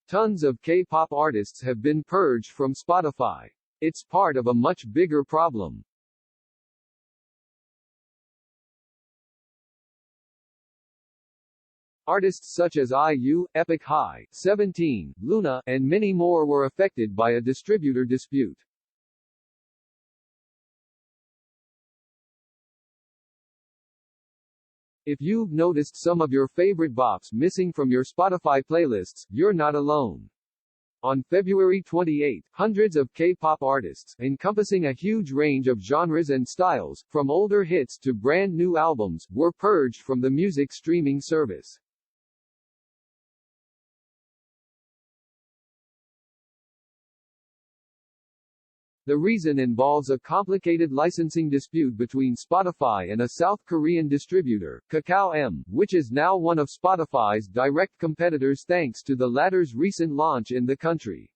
Tons of K-pop artists have been purged from Spotify. It's part of a much bigger problem. Artists such as IU, Epic High, 17, Luna, and many more were affected by a distributor dispute. If you've noticed some of your favorite bops missing from your Spotify playlists, you're not alone. On February 28, hundreds of K-pop artists, encompassing a huge range of genres and styles, from older hits to brand new albums, were purged from the music streaming service. The reason involves a complicated licensing dispute between Spotify and a South Korean distributor, Kakao, which is now one of Spotify's direct competitors thanks to the latter's recent launch in the country.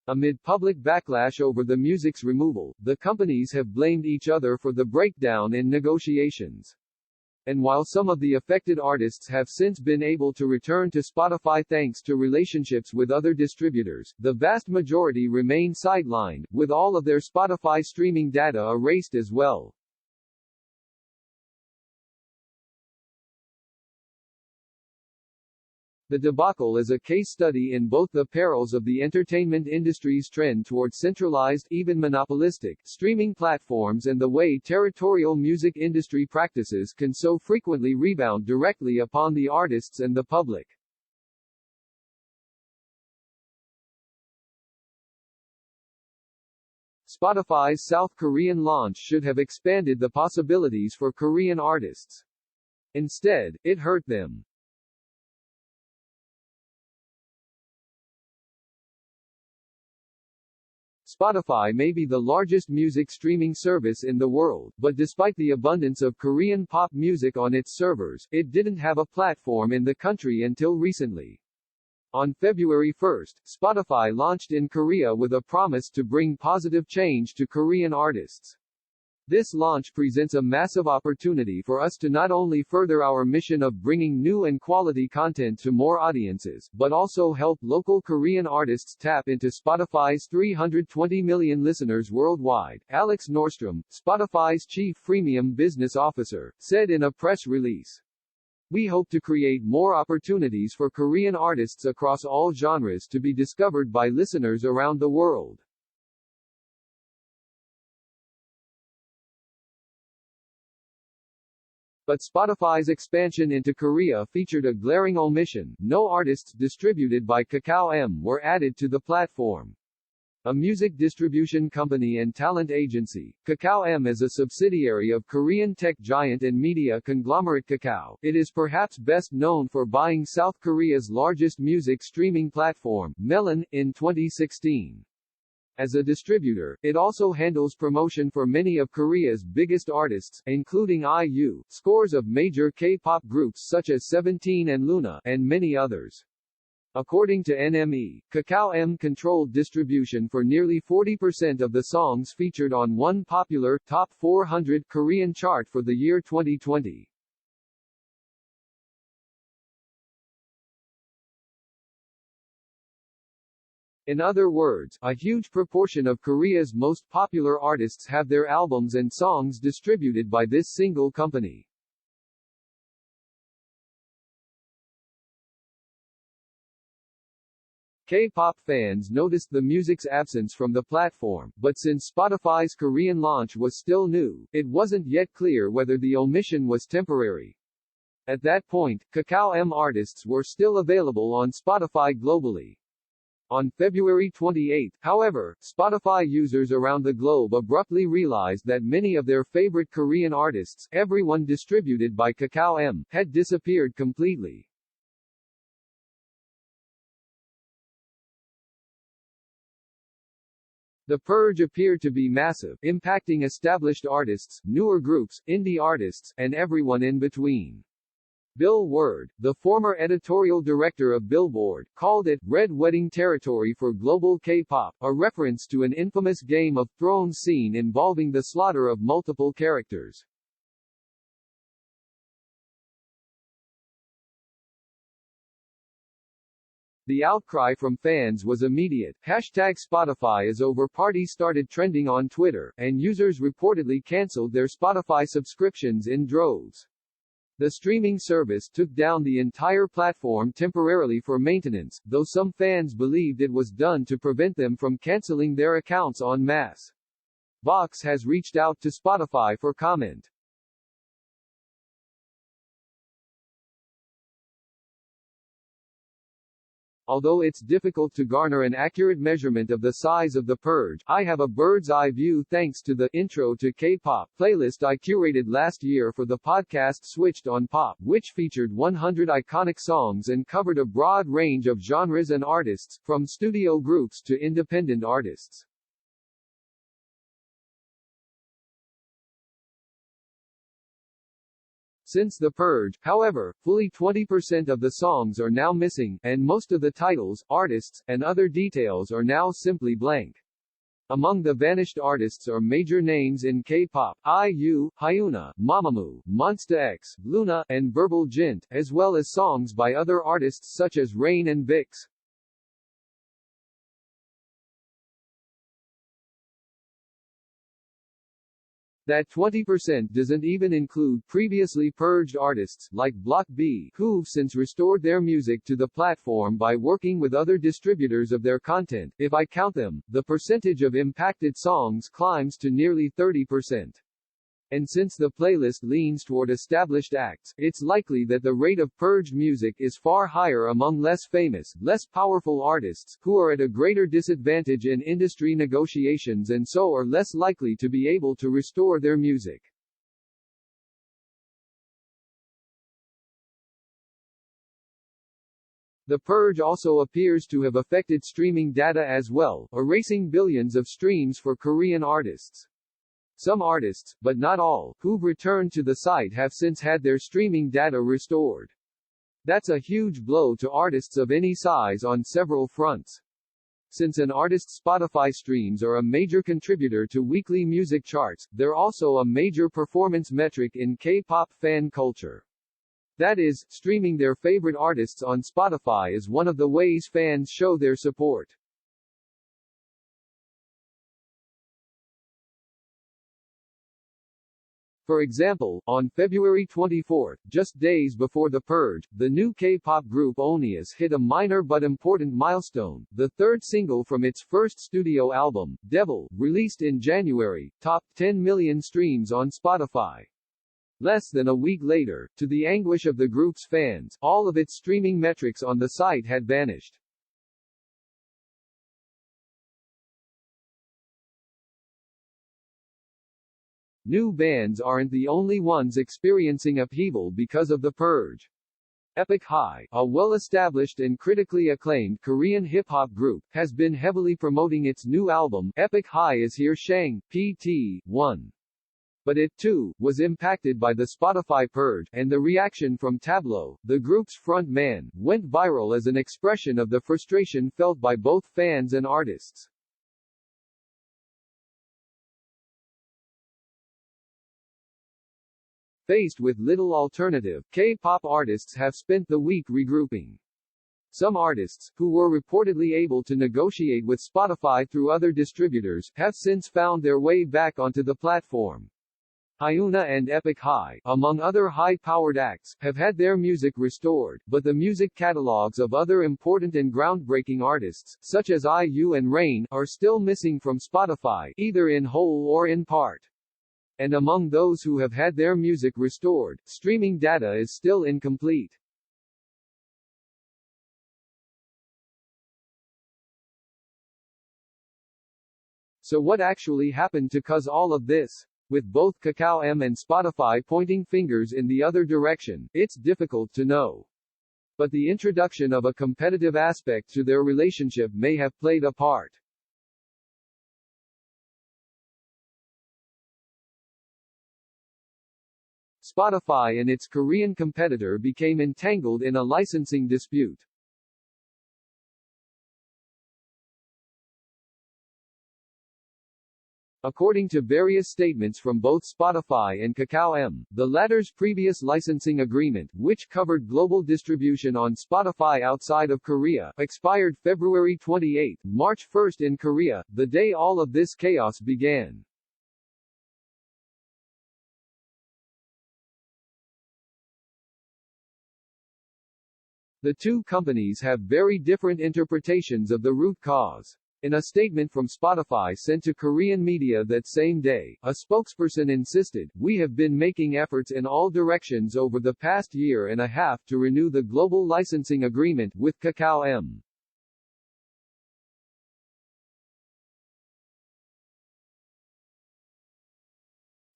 Amid public backlash over the music's removal, the companies have blamed each other for the breakdown in negotiations. And while some of the affected artists have since been able to return to Spotify thanks to relationships with other distributors, the vast majority remain sidelined, with all of their Spotify streaming data erased as well. The debacle is a case study in both the perils of the entertainment industry's trend toward centralized, even monopolistic, streaming platforms and the way territorial music industry practices can so frequently rebound directly upon the artists and the public. Spotify's South Korean launch should have expanded the possibilities for Korean artists. Instead, it hurt them. Spotify may be the largest music streaming service in the world, but despite the abundance of Korean pop music on its servers, it didn't have a platform in the country until recently. On February 1, Spotify launched in Korea with a promise to bring positive change to Korean artists. This launch presents a massive opportunity for us to not only further our mission of bringing new and quality content to more audiences, but also help local Korean artists tap into Spotify's 320 million listeners worldwide, Alex Nordstrom, Spotify's chief freemium business officer, said in a press release. We hope to create more opportunities for Korean artists across all genres to be discovered by listeners around the world. But Spotify's expansion into Korea featured a glaring omission: no artists distributed by Kakao were added to the platform. A music distribution company and talent agency, Kakao is a subsidiary of Korean tech giant and media conglomerate Kakao. It is perhaps best known for buying South Korea's largest music streaming platform, Melon, in 2016. As a distributor, it also handles promotion for many of Korea's biggest artists, including IU, scores of major K-pop groups such as 17 and Luna, and many others. According to NME, Kakao controlled distribution for nearly 40% of the songs featured on one popular, Top 400 Korean chart for the year 2020. In other words, a huge proportion of Korea's most popular artists have their albums and songs distributed by this single company. K-pop fans noticed the music's absence from the platform, but since Spotify's Korean launch was still new, it wasn't yet clear whether the omission was temporary. At that point, Kakao artists were still available on Spotify globally. On February 28, however, Spotify users around the globe abruptly realized that many of their favorite Korean artists, everyone distributed by Kakao, had disappeared completely. The purge appeared to be massive, impacting established artists, newer groups, indie artists, and everyone in between. Bill Ward, the former editorial director of Billboard, called it "Red Wedding Territory for global K-pop," a reference to an infamous Game of Thrones scene involving the slaughter of multiple characters. The outcry from fans was immediate. #Spotify is over party started trending on Twitter, and users reportedly canceled their Spotify subscriptions in droves. The streaming service took down the entire platform temporarily for maintenance, though some fans believed it was done to prevent them from canceling their accounts en masse. Vox has reached out to Spotify for comment. Although it's difficult to garner an accurate measurement of the size of the purge, I have a bird's-eye view thanks to the Intro to K-Pop playlist I curated last year for the podcast Switched on Pop, which featured 100 iconic songs and covered a broad range of genres and artists, from studio groups to independent artists. Since the purge, however, fully 20% of the songs are now missing, and most of the titles, artists, and other details are now simply blank. Among the vanished artists are major names in K-pop: IU, Hyuna, Mamamoo, Monsta X, Luna, and Verbal Jint, as well as songs by other artists such as Rain and Vix. That 20% doesn't even include previously purged artists, like Block B, who've since restored their music to the platform by working with other distributors of their content. If I count them, the percentage of impacted songs climbs to nearly 30%. And since the playlist leans toward established acts, it's likely that the rate of purged music is far higher among less famous, less powerful artists, who are at a greater disadvantage in industry negotiations and so are less likely to be able to restore their music. The purge also appears to have affected streaming data as well, erasing billions of streams for Korean artists. Some artists, but not all, who've returned to the site have since had their streaming data restored. That's a huge blow to artists of any size on several fronts. Since an artist's Spotify streams are a major contributor to weekly music charts, they're also a major performance metric in K-pop fan culture. That is, streaming their favorite artists on Spotify is one of the ways fans show their support. For example, on February 24, just days before the purge, the new K-pop group Oneus hit a minor but important milestone. The third single from its first studio album, Devil, released in January, topped 10 million streams on Spotify. Less than a week later, to the anguish of the group's fans, all of its streaming metrics on the site had vanished. New bands aren't the only ones experiencing upheaval because of the purge. Epic High, a well-established and critically acclaimed Korean hip-hop group, has been heavily promoting its new album, Epic High Is Here Shang, PT. 1. But it, too, was impacted by the Spotify purge, and the reaction from Tableau, the group's front man, went viral as an expression of the frustration felt by both fans and artists. Faced with little alternative, K-pop artists have spent the week regrouping. Some artists, who were reportedly able to negotiate with Spotify through other distributors, have since found their way back onto the platform. Hyuna and Epic High, among other high-powered acts, have had their music restored, but the music catalogs of other important and groundbreaking artists, such as IU and Rain, are still missing from Spotify, either in whole or in part. And among those who have had their music restored, streaming data is still incomplete. So what actually happened to cause all of this? With both Kakao M and Spotify pointing fingers in the other direction, it's difficult to know. But the introduction of a competitive aspect to their relationship may have played a part. Spotify and its Korean competitor became entangled in a licensing dispute. According to various statements from both Spotify and Kakao, the latter's previous licensing agreement, which covered global distribution on Spotify outside of Korea, expired February 28, March 1 in Korea, the day all of this chaos began. The two companies have very different interpretations of the root cause. In a statement from Spotify sent to Korean media that same day, a spokesperson insisted, "We have been making efforts in all directions over the past year and a half to renew the global licensing agreement with Kakao."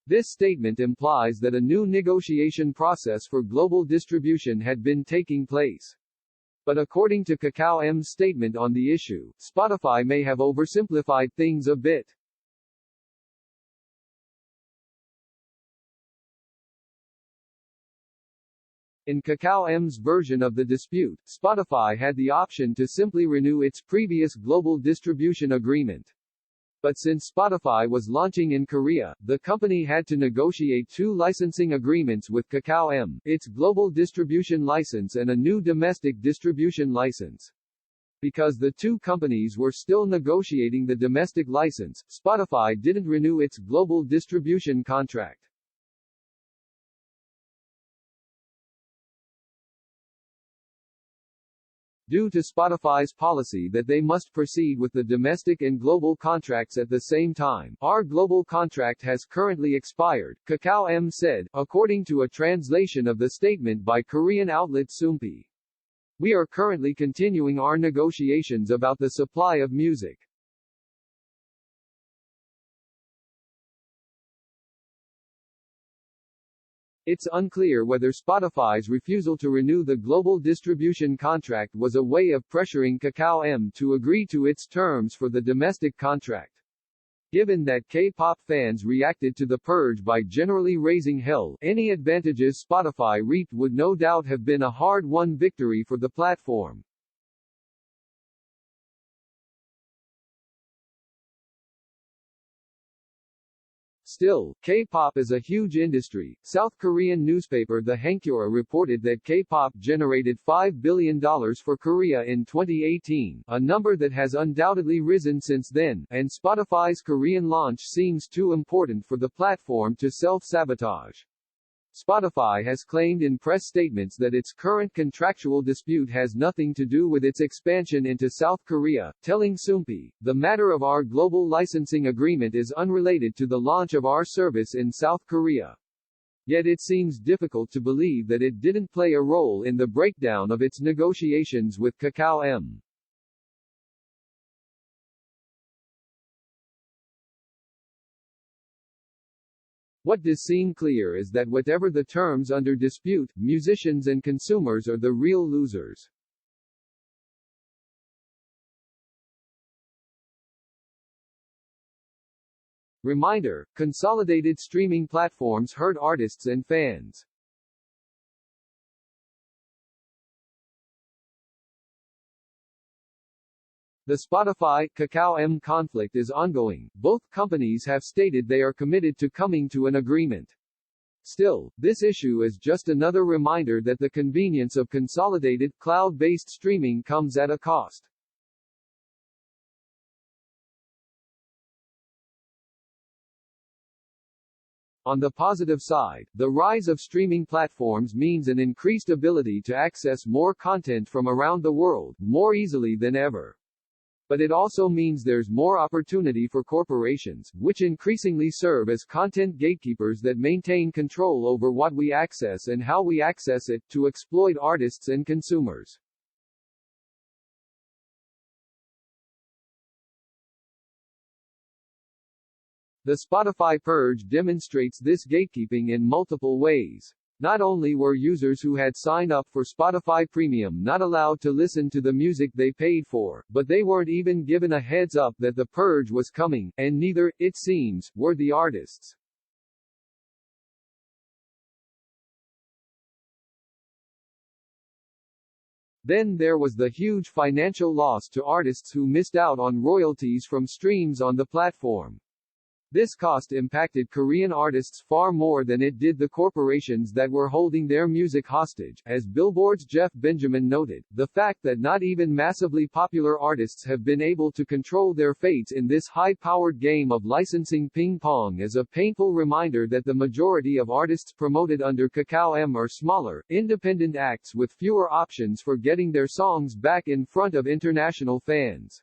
This statement implies that a new negotiation process for global distribution had been taking place. But according to Kakao's statement on the issue, Spotify may have oversimplified things a bit. In Kakao's version of the dispute, Spotify had the option to simply renew its previous global distribution agreement. But since Spotify was launching in Korea, the company had to negotiate two licensing agreements with Kakao, its global distribution license and a new domestic distribution license. Because the two companies were still negotiating the domestic license, Spotify didn't renew its global distribution contract. Due to Spotify's policy that they must proceed with the domestic and global contracts at the same time, our global contract has currently expired, Kakao said, according to a translation of the statement by Korean outlet Soompi. We are currently continuing our negotiations about the supply of music. It's unclear whether Spotify's refusal to renew the global distribution contract was a way of pressuring Kakao to agree to its terms for the domestic contract. Given that K-pop fans reacted to the purge by generally raising hell, any advantages Spotify reaped would no doubt have been a hard-won victory for the platform. Still, K-pop is a huge industry. South Korean newspaper The Hankyoreh reported that K-pop generated $5 billion for Korea in 2018, a number that has undoubtedly risen since then, and Spotify's Korean launch seems too important for the platform to self-sabotage. Spotify has claimed in press statements that its current contractual dispute has nothing to do with its expansion into South Korea, telling Soompi, "The matter of our global licensing agreement is unrelated to the launch of our service in South Korea." Yet it seems difficult to believe that it didn't play a role in the breakdown of its negotiations with Kakao. What does seem clear is that whatever the terms under dispute, musicians and consumers are the real losers. Reminder: consolidated streaming platforms hurt artists and fans. The Spotify-Kakao conflict is ongoing. Both companies have stated they are committed to coming to an agreement. Still, this issue is just another reminder that the convenience of consolidated, cloud-based streaming comes at a cost. On the positive side, the rise of streaming platforms means an increased ability to access more content from around the world, more easily than ever. But it also means there's more opportunity for corporations, which increasingly serve as content gatekeepers that maintain control over what we access and how we access it, to exploit artists and consumers. The Spotify purge demonstrates this gatekeeping in multiple ways. Not only were users who had signed up for Spotify Premium not allowed to listen to the music they paid for, but they weren't even given a heads up that the purge was coming, and neither, it seems, were the artists. Then there was the huge financial loss to artists who missed out on royalties from streams on the platform. This cost impacted Korean artists far more than it did the corporations that were holding their music hostage. As Billboard's Jeff Benjamin noted, the fact that not even massively popular artists have been able to control their fates in this high-powered game of licensing ping-pong is a painful reminder that the majority of artists promoted under Kakao M are smaller, independent acts with fewer options for getting their songs back in front of international fans.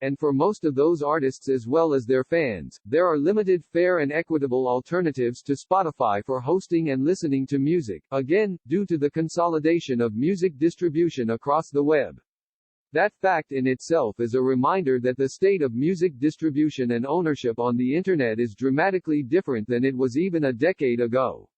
And for most of those artists as well as their fans, there are limited, fair and equitable alternatives to Spotify for hosting and listening to music, again, due to the consolidation of music distribution across the web. That fact in itself is a reminder that the state of music distribution and ownership on the Internet is dramatically different than it was even a decade ago.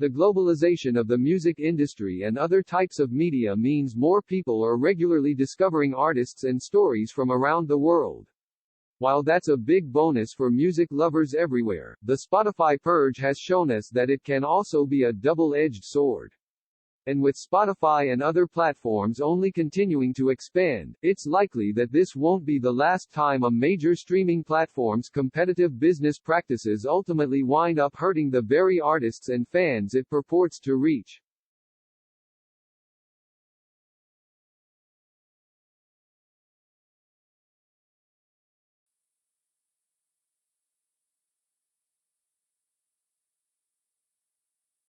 The globalization of the music industry and other types of media means more people are regularly discovering artists and stories from around the world. While that's a big bonus for music lovers everywhere, the Spotify purge has shown us that it can also be a double-edged sword. And with Spotify and other platforms only continuing to expand, it's likely that this won't be the last time a major streaming platform's competitive business practices ultimately wind up hurting the very artists and fans it purports to reach.